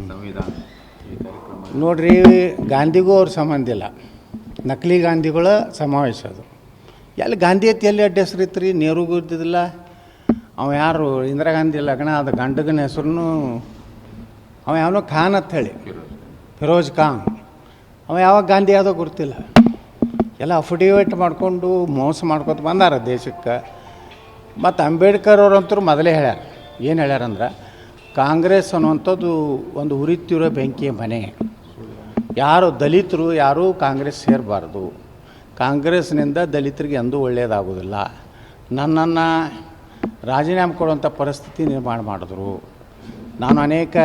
ಸಂವಿಧಾನ ಈ ಕಾರ್ಯಕ್ರಮ ನೋಡ್ರಿ, ಗಾಂಧಿಗೂ ಅವ್ರ ಸಂಬಂಧ ಇಲ್ಲ. ನಕಲಿ ಗಾಂಧಿಗಳ ಸಮಾವೇಶ ಅದು. ಎಲ್ಲಿ ಗಾಂಧಿ ಐತಿ, ಎಲ್ಲಿ ಅಡ್ಡ ಹೆಸರು ಇತ್ತು ರೀ? ನೆಹರುಗೂ ಇದ್ದಿದ್ದಿಲ್ಲ. ಅವ ಯಾರು ಇಂದಿರಾ ಗಾಂಧಿ ಲಗ್ನ ಅದು ಗಂಡಗನ ಹೆಸರು ಅವ ಯಾವನೋ ಖಾನ್ ಅಂತ ಹೇಳಿ, ಫಿರೋಜ್ ಖಾನ್. ಅವ ಯಾವಾಗ ಗಾಂಧಿ ಯಾವುದೋ ಗೊತ್ತಿಲ್ಲ. ಎಲ್ಲ ಅಫಿಡೇವಿಟ್ ಮಾಡಿಕೊಂಡು ಮೋಸ ಮಾಡ್ಕೊತ ಬಂದಾರ ದೇಶಕ್ಕೆ. ಮತ್ತು ಅಂಬೇಡ್ಕರ್ ಅವರಂತರೂ ಮೊದಲೇ ಹೇಳ್ಯಾರ. ಏನು ಹೇಳ್ಯಾರಂದ್ರೆ, ಕಾಂಗ್ರೆಸ್ ಅನ್ನುವಂಥದ್ದು ಒಂದು ಉರಿತಿರೋ ಬೆಂಕಿಯ ಮನೆ. ಯಾರು ದಲಿತರು ಯಾರೂ ಕಾಂಗ್ರೆಸ್ ಸೇರಬಾರ್ದು. ಕಾಂಗ್ರೆಸ್ನಿಂದ ದಲಿತರಿಗೆ ಎಂದೂ ಒಳ್ಳೆಯದಾಗೋದಿಲ್ಲ. ನನ್ನನ್ನು ರಾಜೀನಾಮೆ ಕೊಡುವಂಥ ಪರಿಸ್ಥಿತಿ ನಿರ್ಮಾಣ ಮಾಡಿದ್ರು. ನಾನು ಅನೇಕ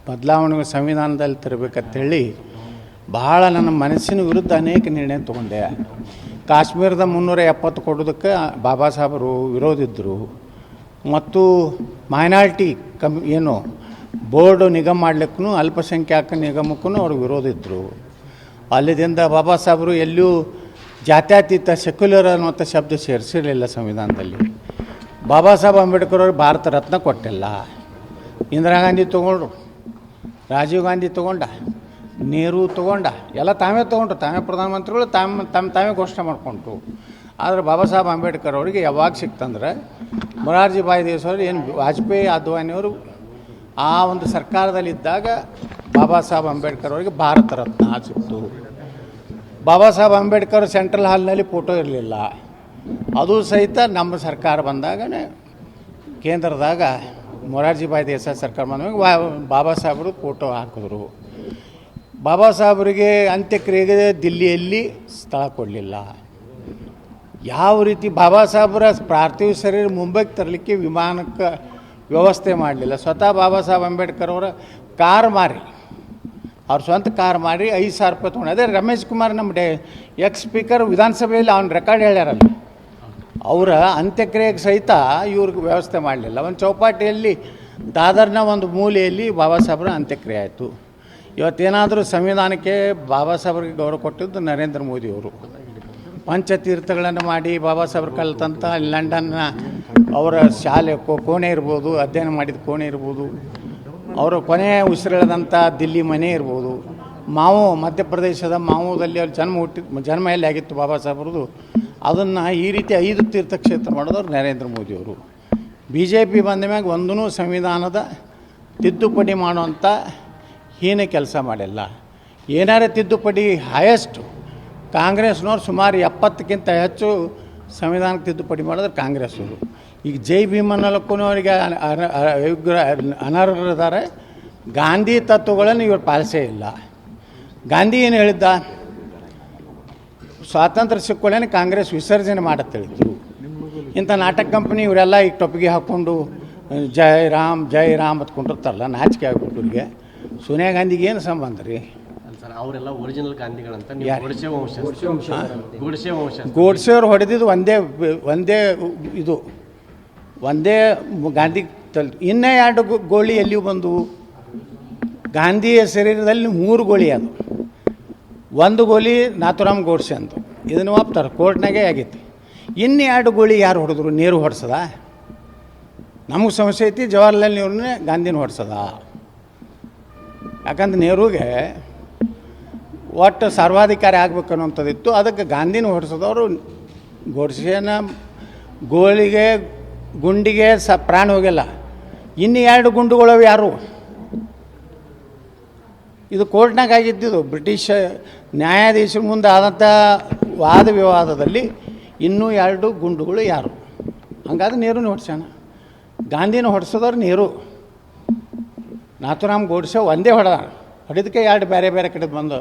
ಬದಲಾವಣೆ ಸಂವಿಧಾನದಲ್ಲಿ ತರಬೇಕಂತೇಳಿ ಭಾಳ ನನ್ನ ಮನಸ್ಸಿನ ವಿರುದ್ಧ ಅನೇಕ ನಿರ್ಣಯ ತೊಗೊಂಡೆ. ಕಾಶ್ಮೀರದ 370 ಕೊಡೋದಕ್ಕೆ ಬಾಬಾ ಸಾಹೇಬರು ವಿರೋಧಿದ್ದರು. ಮತ್ತು ಮೈನಾರಿಟಿ ಏನು ಬೋರ್ಡು ನಿಗಮ ಮಾಡಲಿಕ್ಕೂ ಅಲ್ಪಸಂಖ್ಯಾತ ನಿಗಮಕ್ಕೂ ಅವ್ರಿಗೆ ವಿರೋಧ ಇದ್ದರು. ಅಲ್ಲಿದಿಂದ ಬಾಬಾ ಸಾಹೇಬರು ಎಲ್ಲೂ ಜಾತ್ಯತೀತ ಸೆಕ್ಯುಲರ್ ಅನ್ನುವಂಥ ಶಬ್ದ ಸೇರಿಸಿರಲಿಲ್ಲ ಸಂವಿಧಾನದಲ್ಲಿ. ಬಾಬಾ ಸಾಹೇಬ್ ಅಂಬೇಡ್ಕರ್ ಅವ್ರಿಗೆ ಭಾರತ ರತ್ನ ಕೊಟ್ಟಿಲ್ಲ. ಇಂದಿರಾ ಗಾಂಧಿ ತೊಗೊಂಡ್ರು, ರಾಜೀವ್ ಗಾಂಧಿ ತೊಗೊಂಡ, ನೆಹರು ತೊಗೊಂಡ, ಎಲ್ಲ ತಾವೇ ತೊಗೊಂಡ್ರು. ತಾವೇ ಪ್ರಧಾನಮಂತ್ರಿಗಳು ತಾವೇ ಘೋಷಣೆ ಮಾಡಿಕೊಂಡ್ರು. ಆದರೆ ಬಾಬಾ ಸಾಹೇಬ್ ಅಂಬೇಡ್ಕರ್ ಅವರಿಗೆ ಯಾವಾಗ ಸಿಕ್ತಂದ್ರೆ, ಮೊರಾರ್ಜಿ ಭಾಯ್ ದೇಸಾಯಿ ಏನು ವಾಜಪೇಯಿ ಅದ್ವಾನಿಯವರು ಆ ಒಂದು ಸರ್ಕಾರದಲ್ಲಿದ್ದಾಗ ಬಾಬಾ ಸಾಹೇಬ್ ಅಂಬೇಡ್ಕರ್ ಅವರಿಗೆ ಭಾರತ ರತ್ನ ಸಿಕ್ತು. ಬಾಬಾ ಸಾಹೇಬ್ ಅಂಬೇಡ್ಕರ್ ಸೆಂಟ್ರಲ್ ಹಾಲ್ನಲ್ಲಿ ಫೋಟೋ ಇರಲಿಲ್ಲ. ಅದು ಸಹಿತ ನಮ್ಮ ಸರ್ಕಾರ ಬಂದಾಗನೇ ಕೇಂದ್ರದಾಗ ಮೊರಾರ್ಜಿ ಭಾಯ್ ದೇಸಾಯಿ ಸರ್ಕಾರ ಬಂದಾಗ ಬಾಬಾ ಸಾಹೇಬರು ಫೋಟೋ ಹಾಕಿದ್ರು. ಬಾಬಾ ಸಾಹೇಬರಿಗೆ ಅಂತ್ಯಕ್ರಿಯೆಗೆ ದಿಲ್ಲಿಯಲ್ಲಿ ಸ್ಥಳ ಕೊಡಲಿಲ್ಲ. ಯಾವ ರೀತಿ ಬಾಬಾ ಸಾಹೇಬರ ಪಾರ್ಥಿವ ಶರೀರ ಮುಂಬೈಗೆ ತರಲಿಕ್ಕೆ ವಿಮಾನಕ್ಕೆ ವ್ಯವಸ್ಥೆ ಮಾಡಲಿಲ್ಲ. ಸ್ವತಃ ಬಾಬಾ ಸಾಹೇಬ್ ಅಂಬೇಡ್ಕರ್ ಅವರ ಕಾರ್ ಮಾರಿ, ಅವ್ರ ಸ್ವಂತ ಕಾರ್ ಮಾರಿ 5,000 ರೂಪಾಯಿ ತೊಗೊಂಡು. ಅದೇ ರಮೇಶ್ ಕುಮಾರ್ ನಮ್ಮ ಎಕ್ಸ್ ಸ್ಪೀಕರ್ ವಿಧಾನಸಭೆಯಲ್ಲಿ ಅವ್ನ ರೆಕಾರ್ಡ್ ಹೇಳ್ಯಾರಲ್ಲ, ಅವರ ಅಂತ್ಯಕ್ರಿಯೆಗೆ ಸಹಿತ ಇವ್ರಿಗೆ ವ್ಯವಸ್ಥೆ ಮಾಡಲಿಲ್ಲ. ಒಂದು ಚೌಪಾಟಿಯಲ್ಲಿ ದಾದರ್ನ ಒಂದು ಮೂಲೆಯಲ್ಲಿ ಬಾಬಾ ಸಾಹೇಬರ ಅಂತ್ಯಕ್ರಿಯೆ ಆಯಿತು. ಇವತ್ತೇನಾದರೂ ಸಂವಿಧಾನಕ್ಕೆ ಬಾಬಾ ಸಾಹೇಬ್ರಿಗೆ ಗೌರವ ಕೊಟ್ಟಿದ್ದು ನರೇಂದ್ರ ಮೋದಿಯವರು. ಪಂಚತೀರ್ಥಗಳನ್ನು ಮಾಡಿ ಬಾಬಾ ಸಾಹೇಬ್ರು ಕಲಿತಂಥ ಲಂಡನ್ನ ಅವರ ಶಾಲೆ ಕೋಣೆ ಇರ್ಬೋದು, ಅಧ್ಯಯನ ಮಾಡಿದ ಕೋಣೆ ಇರ್ಬೋದು, ಅವರು ಕೊನೆಯ ಉಸಿರೆಳೆದಂಥ ದಿಲ್ಲಿ ಮನೆ ಇರ್ಬೋದು, ಮಾವು ಮಧ್ಯಪ್ರದೇಶದ ಮಾವುದಲ್ಲಿ ಅವ್ರು ಜನ್ಮ ಎಲ್ಲಿ ಆಗಿತ್ತು ಬಾಬಾ ಸಾಹೇಬ್ರದ್ದು, ಅದನ್ನು ಈ ರೀತಿ 5 ತೀರ್ಥಕ್ಷೇತ್ರ ಮಾಡೋದವ್ರು ನರೇಂದ್ರ ಮೋದಿಯವರು. BJP ಬಂದ ಮ್ಯಾಗ ಒಂದೂ ಸಂವಿಧಾನದ ತಿದ್ದುಪಡಿ ಮಾಡುವಂಥ ಹೀನ ಕೆಲಸ ಮಾಡಿಲ್ಲ. ಏನಾರೇ ತಿದ್ದುಪಡಿ ಹೈಯೆಸ್ಟ್ ಕಾಂಗ್ರೆಸ್ನವ್ರು ಸುಮಾರು 70ಕ್ಕಿಂತ ಹೆಚ್ಚು ಸಂವಿಧಾನಕ್ಕೆ ತಿದ್ದುಪಡಿ ಮಾಡಿದ್ರೆ ಕಾಂಗ್ರೆಸ್ಸವರು. ಈಗ ಜೈ ಭೀಮನಲ್ಲಕ್ಕೂ ಅವರಿಗೆ ಅನರ್ಹರಿದ್ದಾರೆ. ಗಾಂಧಿ ತತ್ವಗಳನ್ನು ಇವರು ಪಾಲಿಸೇ ಇಲ್ಲ. ಗಾಂಧಿ ಏನು ಹೇಳಿದ್ದ, ಸ್ವಾತಂತ್ರ್ಯ ಸಿಕ್ಕೊಳ್ಳೇನೆ ಕಾಂಗ್ರೆಸ್ ವಿಸರ್ಜನೆ ಮಾಡತ್ತೇಳಿದ್ರು. ಇಂಥ ನಾಟಕ ಕಂಪ್ನಿ ಇವರೆಲ್ಲ ಈಗ ಟೊಪ್ಪಿಗೆ ಹಾಕ್ಕೊಂಡು ಜೈ ರಾಮ್ ಅಂತ ಕೊಂಡಿರ್ತಾರಲ್ಲ, ನಾಚಿಕೆ ಆಗ್ಬಿಟ್ಟು ಇವ್ರಿಗೆ. ಸೋನಿಯಾ ಗಾಂಧಿಗೆ ಏನು ಸಂಬಂಧ ರೀ? ಸರ್, ಅವರೆಲ್ಲ ಒರಿಜಿನಲ್ ಗಾಂಧಿಗಳಂತ. ಗೋಡ್ಸೆಯವ್ರು ಹೊಡೆದಿದ್ದು ಒಂದೇ ಗಾಂಧಿ ಇನ್ನೇ 2 ಗೋಳಿ ಎಲ್ಲಿಯೂ ಬಂದವು. ಗಾಂಧಿಯ ಶರೀರದಲ್ಲಿ 3 ಗೋಳಿ ಅದು. ಒಂದು ಗೋಲಿ ನಾಥುರಾಮ್ ಗೋಡ್ಸೆ ಅಂತ ಇದನ್ನು ಒಪ್ತಾರೆ, ಕೋರ್ಟ್ನಾಗೆ ಆಗೈತಿ. ಇನ್ನು 2 ಗೋಳಿ ಯಾರು ಹೊಡೆದ್ರು? ನೆಹರು ಹೊಡ್ಸದ? ನಮಗೆ ಸಮಸ್ಯೆ ಐತಿ, ಜವಾಹರ್ಲಾಲ್ ನೆಹರುನೇ ಗಾಂಧಿನ ಹೊಡ್ಸದ. ಯಾಕಂದ್ರೆ ನೆಹರುಗೆ ಒಟ್ಟು ಸರ್ವಾಧಿಕಾರಿ ಆಗ್ಬೇಕು ಅನ್ನೋಂಥದ್ದಿತ್ತು. ಅದಕ್ಕೆ ಗಾಂಧಿನ ಹೊಡ್ಸೋದವರು ಗೋಡ್ಸೆನ ಗುಂಡಿಗೆ ಪ್ರಾಣ ಹೋಗಿಲ್ಲ. ಇನ್ನು 2 ಗುಂಡುಗಳವು ಯಾರು? ಇದು ಕೋರ್ಟ್ನಾಗ ಆಗಿದ್ದಿದ್ದು. ಬ್ರಿಟಿಷ್ ನ್ಯಾಯಾಧೀಶರ ಮುಂದೆ ಆದಂಥ ವಾದ ವಿವಾದದಲ್ಲಿ ಇನ್ನೂ 2 ಗುಂಡುಗಳು ಯಾರು? ಹಂಗಾದ್ರೆ ನೆಹರುನ ಹೊಡ್ಸೋಣ. ಗಾಂಧಿನ ಹೊಡ್ಸೋದವ್ರು ನೆಹರು. ನಾಥುರಾಮ್ ಗೋಡ್ಸೆ ಒಂದೇ ಹೊಡೆದಕ್ಕೆ 2 ಬೇರೆ ಬೇರೆ ಕಡೆ ಬಂದು